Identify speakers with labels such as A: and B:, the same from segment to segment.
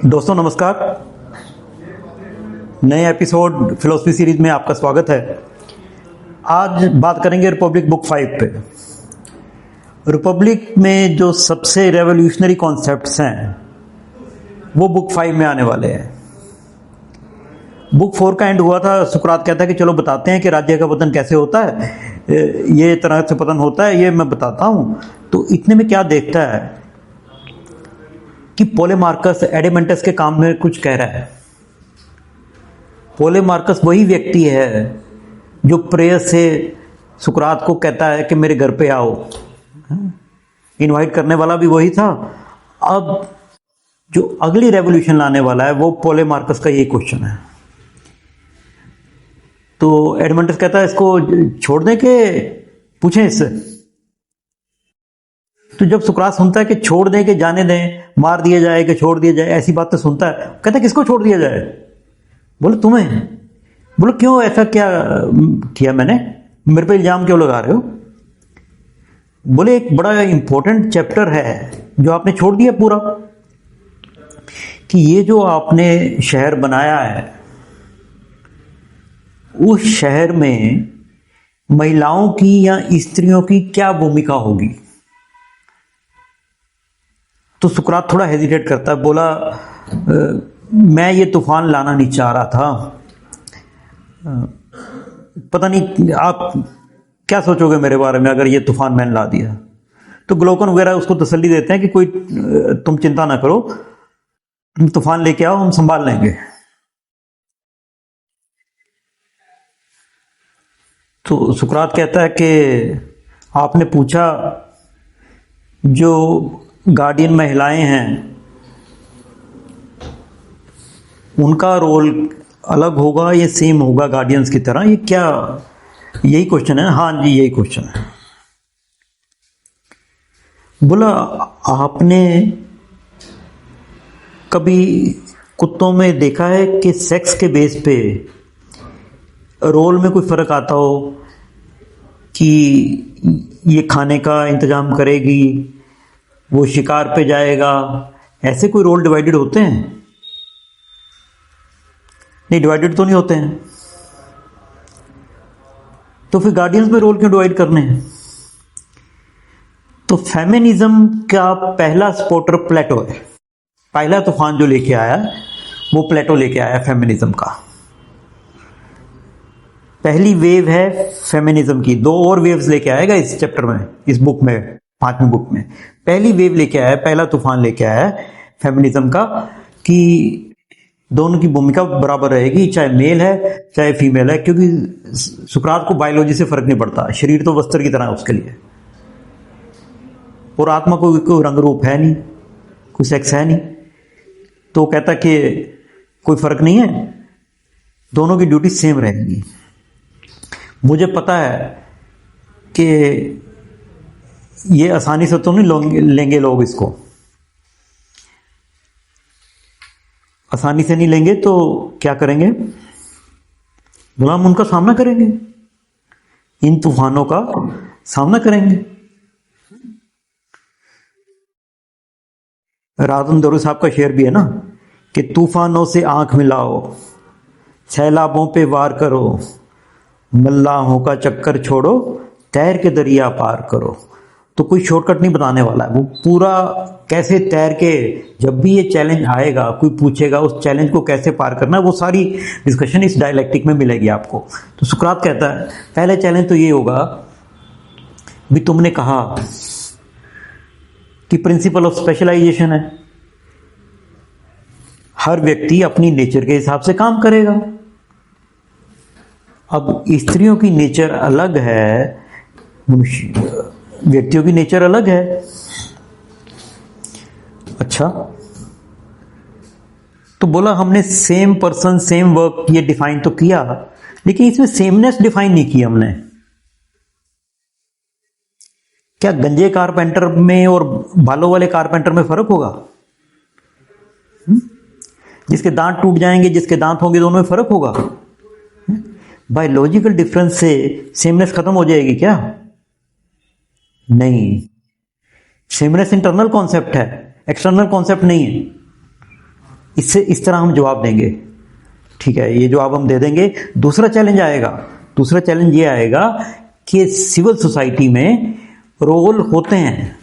A: दोस्तों नमस्कार। नए एपिसोड फिलोसफी सीरीज में आपका स्वागत है। आज बात करेंगे रिपब्लिक बुक 5 पे। रिपब्लिक में जो सबसे रेवोल्यूशनरी कॉन्सेप्ट्स हैं वो बुक 5 में आने वाले हैं। बुक 4 का एंड हुआ था, सुकरात कहता है कि चलो बताते हैं कि राज्य का पतन कैसे होता है, ये तरह से पतन होता है, ये मैं बताता हूँ। तो इतने में क्या देखता है कि पोलेमार्कस एडिमेंटस के काम में कुछ कह रहा है। पोलेमार्कस वही व्यक्ति है जो प्रेयस से सुकरात को कहता है कि मेरे घर पे आओ। इनवाइट करने वाला भी वही था। अब जो अगली रेवोल्यूशन लाने वाला है वो पोलेमार्कस का ये क्वेश्चन है। तो एडिमेंटस कहता है इसको छोड़ दें कि पूछें इससे। तो जब सुकरात सुनता है कि छोड़ दें कि जाने दें, मार दिया जाए कि छोड़ दिया जाए, ऐसी बात तो सुनता है, कहता है किसको छोड़ दिया जाए? बोले तुम्हें। बोले क्यों, ऐसा क्या किया मैंने, मेरे पे इल्जाम क्यों लगा रहे हो? बोले एक बड़ा इंपॉर्टेंट चैप्टर है जो आपने छोड़ दिया पूरा, कि ये जो आपने शहर बनाया है उस शहर में महिलाओं की या स्त्रियों की क्या भूमिका होगी। तो सुकरात थोड़ा हेजिटेट करता है, बोला मैं ये तूफान लाना नहीं चाह रहा था। पता नहीं आप क्या सोचोगे मेरे बारे में अगर ये तूफान मैंने ला दिया। तो ग्लोकन वगैरह उसको तसल्ली देते हैं कि कोई तुम चिंता ना करो, तूफान लेके आओ, हम संभाल लेंगे। तो सुकरात कहता है कि आपने पूछा जो गार्डियन महिलाएं हैं उनका रोल अलग होगा या सेम होगा गार्डियंस की तरह, ये क्या, यही क्वेश्चन है? हाँ जी यही क्वेश्चन है। बोला आपने कभी कुत्तों में देखा है कि सेक्स के बेस पे रोल में कोई फर्क आता हो, कि ये खाने का इंतजाम करेगी, वो शिकार पे जाएगा, ऐसे कोई रोल डिवाइडेड होते हैं? नहीं, डिवाइडेड तो नहीं होते हैं। तो फिर गार्डियंस में रोल क्यों डिवाइड करने हैं? तो फेमिनिज्म का पहला सपोर्टर प्लेटो है। पहला तूफान जो लेके आया वो प्लेटो लेके आया फेमिनिज्म का। पहली वेव है फेमिनिज्म की, दो और वेव्स लेके आएगा इस चैप्टर में, इस बुक में, 5वीं बुक में। पहली वेव लेके आया, पहला तूफान लेके आया फेमिनिज्म का, कि दोनों की भूमिका बराबर रहेगी, चाहे मेल है चाहे फीमेल है, क्योंकि सुकरात को बायोलॉजी से फर्क नहीं पड़ता, शरीर तो वस्त्र की तरह है उसके लिए, और आत्मा को कोई रंग रूप है नहीं, कोई सेक्स है नहीं। तो कहता कि कोई फर्क नहीं है, दोनों की ड्यूटी सेम रहेगी। मुझे पता है कि ये आसानी से तो नहीं लेंगे लोग, इसको आसानी से नहीं लेंगे, तो क्या करेंगे? बोला हम उनका सामना करेंगे, इन तूफानों का सामना करेंगे। रातन दरू साहब का शेर भी है ना, कि तूफानों से आंख मिलाओ, सैलाबों पे वार करो, मल्लाहों का चक्कर छोड़ो, तैर के दरिया पार करो। तो कोई शॉर्टकट नहीं बताने वाला है, वो पूरा कैसे तैर के, जब भी ये चैलेंज आएगा, कोई पूछेगा उस चैलेंज को कैसे पार करना है, वो सारी डिस्कशन इस डायलेक्टिक में मिलेगी आपको। तो सुकरात कहता है पहले चैलेंज तो ये होगा भी, तुमने कहा कि प्रिंसिपल ऑफ स्पेशलाइजेशन है, हर व्यक्ति अपनी नेचर के हिसाब से काम करेगा। अब स्त्रियों की नेचर अलग है, व्यक्तियों की नेचर अलग है। अच्छा, तो बोला हमने सेम पर्सन सेम वर्क ये डिफाइन तो किया, लेकिन इसमें सेमनेस डिफाइन नहीं की हमने। क्या गंजे कारपेंटर में और बालों वाले कारपेंटर में फर्क होगा? जिसके दांत टूट जाएंगे, जिसके दांत होंगे, दोनों में फर्क होगा? बायोलॉजिकल डिफरेंस से सेमनेस खत्म हो जाएगी क्या? नहीं, सेमनेस इंटरनल कॉन्सेप्ट है, एक्सटर्नल कॉन्सेप्ट नहीं है। इससे इस तरह हम जवाब देंगे, ठीक है, ये जवाब हम दे देंगे। दूसरा चैलेंज आएगा, दूसरा चैलेंज ये आएगा कि सिविल सोसाइटी में रोल होते हैं।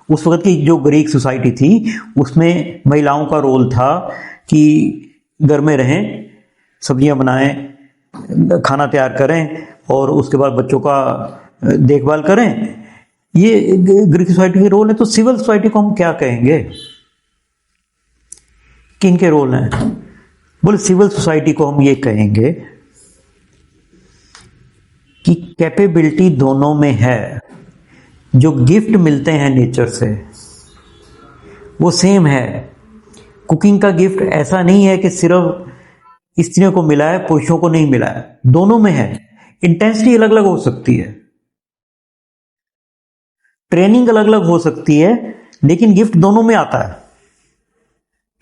A: उस वक्त की जो ग्रीक सोसाइटी थी उसमें महिलाओं का रोल था कि घर में रहें, सब्जियां बनाएं, खाना तैयार करें और उसके बाद बच्चों का देखभाल करें। ये ग्रीक सोसाइटी के रोल है। तो सिविल सोसाइटी को हम क्या कहेंगे, किन के रोल हैं? बोले सिविल सोसाइटी को हम ये कहेंगे कि कैपेबिलिटी दोनों में है। जो गिफ्ट मिलते हैं नेचर से वो सेम है। कुकिंग का गिफ्ट ऐसा नहीं है कि सिर्फ स्त्रियों को मिला है, पुरुषों को नहीं मिला है, दोनों में है। इंटेंसिटी अलग अलग हो सकती है, ट्रेनिंग अलग अलग हो सकती है, लेकिन गिफ्ट दोनों में आता है।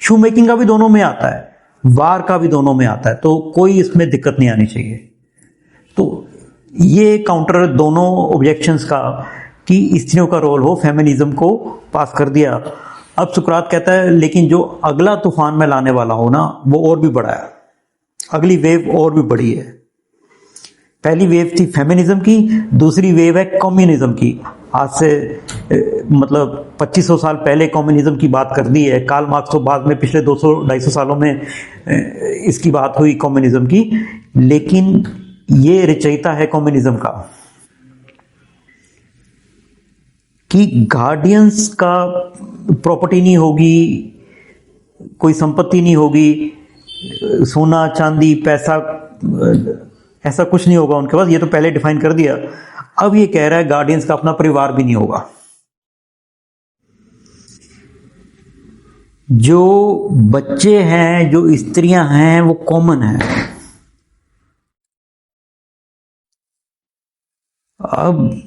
A: शू मेकिंग का भी दोनों में आता है, वार का भी दोनों में आता है, तो कोई इसमें दिक्कत नहीं आनी चाहिए। तो ये काउंटर दोनों ऑब्जेक्शंस का कि स्त्रियों का रोल हो, फेमिनिज्म को पास कर दिया। अब सुकरात कहता है लेकिन जो अगला तूफान में लाने वाला हो ना वो और भी बड़ा है, अगली वेव और भी बड़ी है। पहली वेव थी फेमिनिज्म की, दूसरी वेव है कम्युनिज्म की। आज से मतलब 2500 साल पहले कम्युनिज्म की बात कर दी है। कार्ल मार्क्स तो बाद में पिछले 200-250 सालों में इसकी बात हुई कम्युनिज्म की, लेकिन ये रचयिता है कम्युनिज्म का कि गार्डियंस का प्रॉपर्टी नहीं होगी, कोई संपत्ति नहीं होगी, सोना चांदी पैसा ऐसा कुछ नहीं होगा उनके पास। ये तो पहले डिफाइन कर दिया। अब ये कह रहा है गार्डियंस का अपना परिवार भी नहीं होगा। जो बच्चे हैं, जो स्त्रियां हैं, वो कॉमन है। अब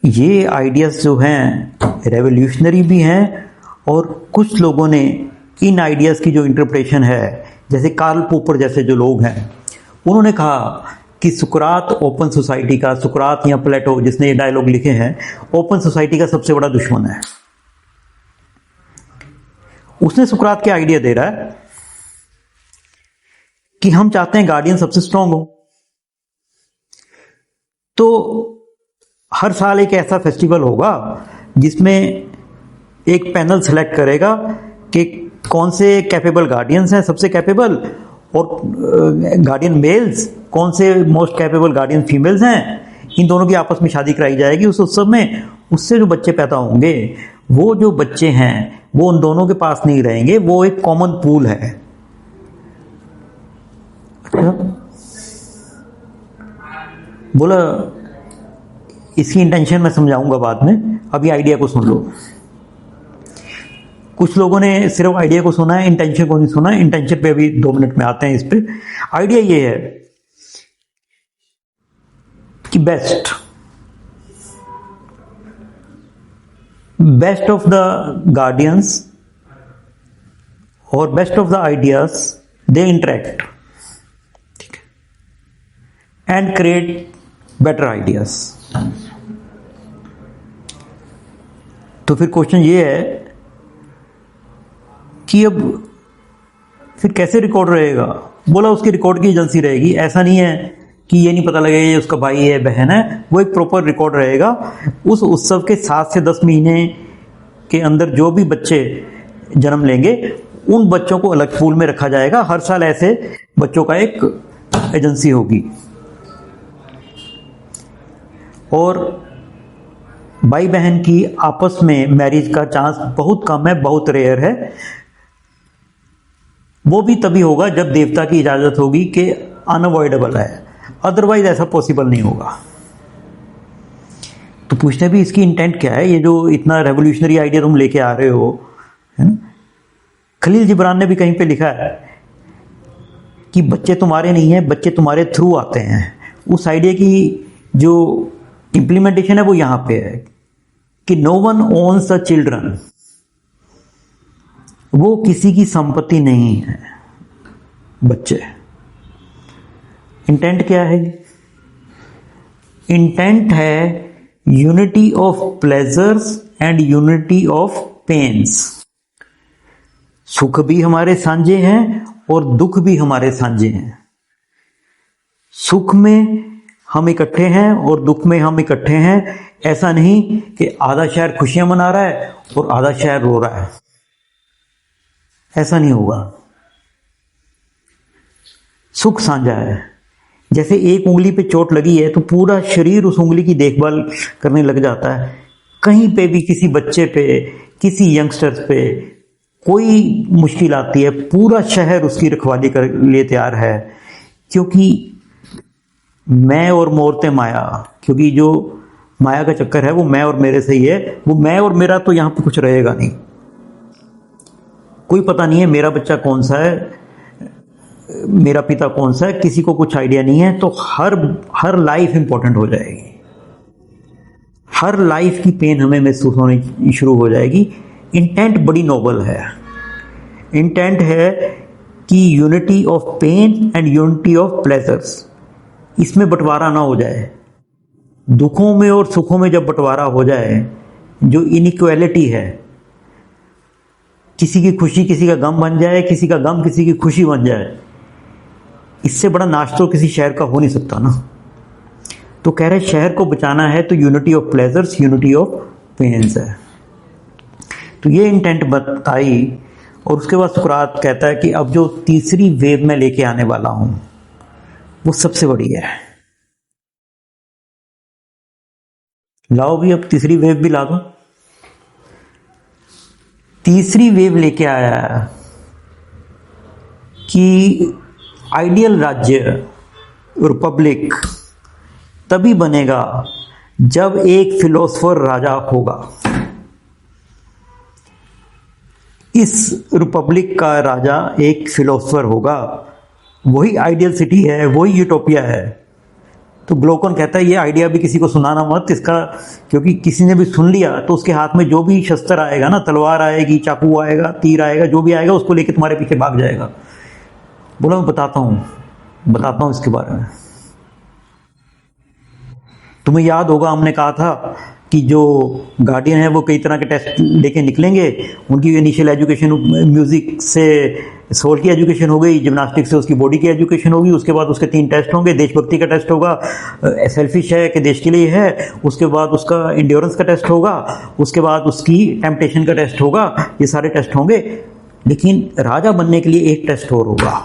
A: ये आइडियाज जो हैं रेवोल्यूशनरी भी हैं, और कुछ लोगों ने इन आइडियाज की जो इंटरप्रिटेशन है, जैसे कार्ल पोपर जैसे जो लोग हैं, उन्होंने कहा कि सुकरात ओपन सोसाइटी का, सुकरात या प्लेटो जिसने ये डायलॉग लिखे हैं, ओपन सोसाइटी का सबसे बड़ा दुश्मन है। उसने सुकरात के आइडिया दे रहा है कि हम चाहते हैं गार्डियन सबसे स्ट्रांग हो, तो हर साल एक ऐसा फेस्टिवल होगा जिसमें एक पैनल सेलेक्ट करेगा कि कौन से कैपेबल गार्डियंस हैं, सबसे कैपेबल, और गार्डियन मेल्स कौन से मोस्ट कैपेबल गार्डियन फीमेल्स हैं। इन दोनों की आपस में शादी कराई जाएगी उस उत्सव में। उससे जो बच्चे पैदा होंगे, वो जो बच्चे हैं वो उन दोनों के पास नहीं रहेंगे, वो एक कॉमन पूल है। बोला इसकी इंटेंशन मैं समझाऊंगा बाद में, अभी आइडिया को सुन लो। कुछ लोगों ने सिर्फ आइडिया को सुना है, इंटेंशन को नहीं सुना है। इंटेंशन पे अभी 2 मिनट में आते हैं इस पे। आइडिया ये है कि बेस्ट ऑफ द गार्डियंस और best of the ideas they interact, ठीक है, एंड क्रिएट बेटर आइडियाज। तो फिर क्वेश्चन ये है कि अब फिर कैसे रिकॉर्ड रहेगा? बोला उसकी रिकॉर्ड की एजेंसी रहेगी। ऐसा नहीं है कि ये नहीं पता लगेगा ये उसका भाई है, बहन है, वो एक प्रॉपर रिकॉर्ड रहेगा। उस उत्सव के 7 से 10 महीने के अंदर जो भी बच्चे जन्म लेंगे उन बच्चों को अलग पूल में रखा जाएगा। हर साल ऐसे बच्चों का एक एजेंसी होगी, और भाई बहन की आपस में मैरिज का चांस बहुत कम है, बहुत रेयर है। वो भी तभी होगा जब देवता की इजाजत होगी कि अनअवॉइडेबल है, अदरवाइज ऐसा पॉसिबल नहीं होगा। तो पूछने भी इसकी इंटेंट क्या है, ये जो इतना रेवोल्यूशनरी आइडिया तुम लेके आ रहे हो, है ना? खलील जिब्रान ने भी कहीं पे लिखा है कि बच्चे तुम्हारे नहीं हैं, बच्चे तुम्हारे थ्रू आते हैं। उस आइडिया की जो इंप्लीमेंटेशन है वो यहां पे है कि no one owns the children, वो किसी की संपत्ति नहीं है बच्चे। इंटेंट क्या है? इंटेंट है unity of pleasures and unity of pains. सुख भी हमारे साझे हैं और दुख भी हमारे साझे हैं। सुख में हम इकट्ठे हैं और दुख में हम इकट्ठे हैं। ऐसा नहीं कि आधा शहर खुशियां मना रहा है और आधा शहर रो रहा है, ऐसा नहीं होगा। सुख साझा है। जैसे एक उंगली पे चोट लगी है तो पूरा शरीर उस उंगली की देखभाल करने लग जाता है। कहीं पे भी किसी बच्चे पे, किसी यंगस्टर्स पे कोई मुश्किल आती है, पूरा शहर उसकी रखवाली कर लिए तैयार है। क्योंकि मैं और मोरते माया, क्योंकि जो माया का चक्कर है वो मैं और मेरे से ही है। वो मैं और मेरा तो यहां पे कुछ रहेगा नहीं। कोई पता नहीं है मेरा बच्चा कौन सा है, मेरा पिता कौन सा है, किसी को कुछ आइडिया नहीं है। तो हर लाइफ इंपॉर्टेंट हो जाएगी। हर लाइफ की पेन हमें महसूस होनी शुरू हो जाएगी। इंटेंट बड़ी नोबल है। इंटेंट है कि unity of pain and unity of pleasures, इसमें बंटवारा ना हो जाए। दुखों में और सुखों में जब बंटवारा हो जाए, जो इनइक्वालिटी है, किसी की खुशी किसी का गम बन जाए, किसी का गम किसी की खुशी बन जाए, इससे बड़ा नाश तो किसी शहर का हो नहीं सकता ना। तो कह रहे शहर को बचाना है तो unity of pleasures, unity of pains है। तो ये इंटेंट बताई। और उसके बाद सुकरात कहता है कि अब जो तीसरी वेव में लेके आने वाला हूं वो सबसे बड़ी है। लाओ भी, अब तीसरी वेव भी ला दो। तीसरी वेव लेके आया कि आइडियल राज्य, रिपब्लिक तभी बनेगा जब एक फिलोसफर राजा होगा। इस रिपब्लिक का राजा एक फिलोसफर होगा। वही आइडियल सिटी है, वही यूटोपिया है। तो ग्लोकन कहता है ये आइडिया भी किसी को सुनाना मत इसका, क्योंकि किसी ने भी सुन लिया तो उसके हाथ में जो भी शस्त्र आएगा ना, तलवार आएगी, चाकू आएगा, तीर आएगा, जो भी आएगा उसको लेकर तुम्हारे पीछे भाग जाएगा। बोला मैं बताता हूं इसके बारे में। तुम्हें याद होगा हमने कहा था कि जो गार्डियन है वो कई तरह के टेस्ट लेके निकलेंगे। उनकी इनिशियल एजुकेशन म्यूजिक से सोल की एजुकेशन हो गई, जिम्नास्टिक से उसकी बॉडी की एजुकेशन होगी, उसके बाद उसके 3 टेस्ट होंगे। देशभक्ति का टेस्ट होगा, सेल्फिश है कि देश के लिए है, उसके बाद उसका इंड्योरेंस का टेस्ट होगा, उसके बाद उसकी टेम्पटेशन का टेस्ट होगा। ये सारे टेस्ट होंगे। लेकिन राजा बनने के लिए एक टेस्ट और होगा।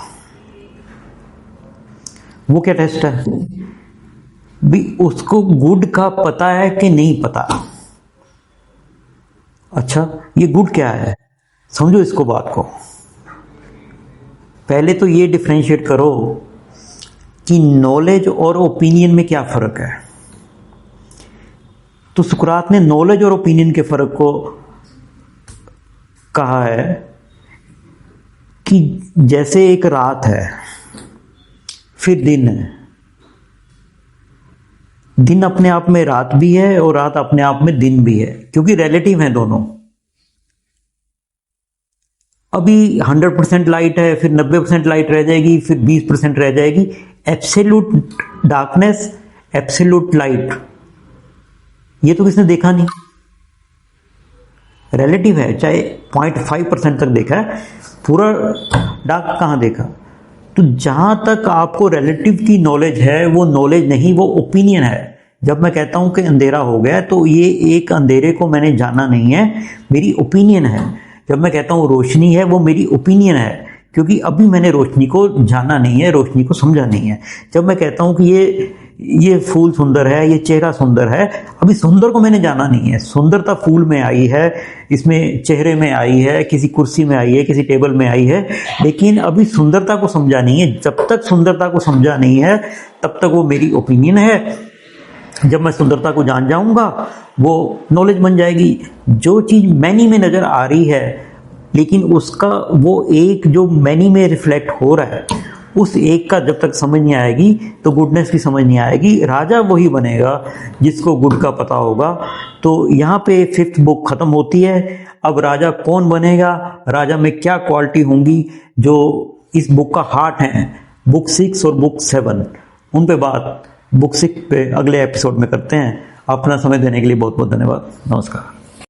A: वो क्या टेस्ट है भी? उसको गुड का पता है कि नहीं पता। अच्छा, ये गुड क्या है? समझो इसको, बात को। पहले तो ये डिफरेंशिएट करो कि नॉलेज और ओपिनियन में क्या फर्क है। तो सुकरात ने नॉलेज और ओपिनियन के फर्क को कहा है कि जैसे एक रात है फिर दिन है। दिन अपने आप में रात भी है और रात अपने आप में दिन भी है, क्योंकि रिलेटिव हैं दोनों। अभी 100% लाइट है, फिर 90% लाइट रह जाएगी, फिर 20% रह जाएगी। एब्सोल्यूट डार्कनेस, एब्सोल्यूट लाइट, ये तो किसने देखा नहीं। रिलेटिव है, चाहे 0.5% तक देखा है, पूरा डार्क कहां देखा। तो जहां तक आपको रिलेटिव की नॉलेज है वो नॉलेज नहीं, वो ओपिनियन है। जब मैं कहता हूं कि अंधेरा हो गया तो ये एक अंधेरे को मैंने जाना नहीं है, मेरी ओपिनियन है। जब मैं कहता हूं रोशनी है, वो मेरी ओपिनियन है, क्योंकि अभी मैंने रोशनी को जाना नहीं है, रोशनी को समझा नहीं है। जब मैं कहता हूं कि ये फूल सुंदर है, ये चेहरा सुंदर है, अभी सुंदर को मैंने जाना नहीं है। सुंदरता फूल में आई है, इसमें चेहरे में आई है, किसी कुर्सी में आई है, किसी टेबल में आई है, लेकिन अभी सुंदरता को समझा नहीं है। जब तक सुंदरता को समझा नहीं है तब तक वो मेरी ओपिनियन है। जब मैं सुंदरता को जान जाऊंगा वो नॉलेज बन जाएगी। जो चीज़ मैनी में नज़र आ रही है लेकिन उसका वो एक जो मैनी में रिफ्लेक्ट हो रहा है, उस एक का जब तक समझ नहीं आएगी तो गुडनेस की समझ नहीं आएगी। राजा वही बनेगा जिसको गुड का पता होगा। तो यहाँ पे 5th बुक खत्म होती है। अब राजा कौन बनेगा, राजा में क्या क्वालिटी होंगी, जो इस बुक का हार्ट है, बुक 6 और बुक 7, उन पे बात बुक 6 पे अगले एपिसोड में करते हैं। अपना समय देने के लिए बहुत बहुत धन्यवाद। नमस्कार।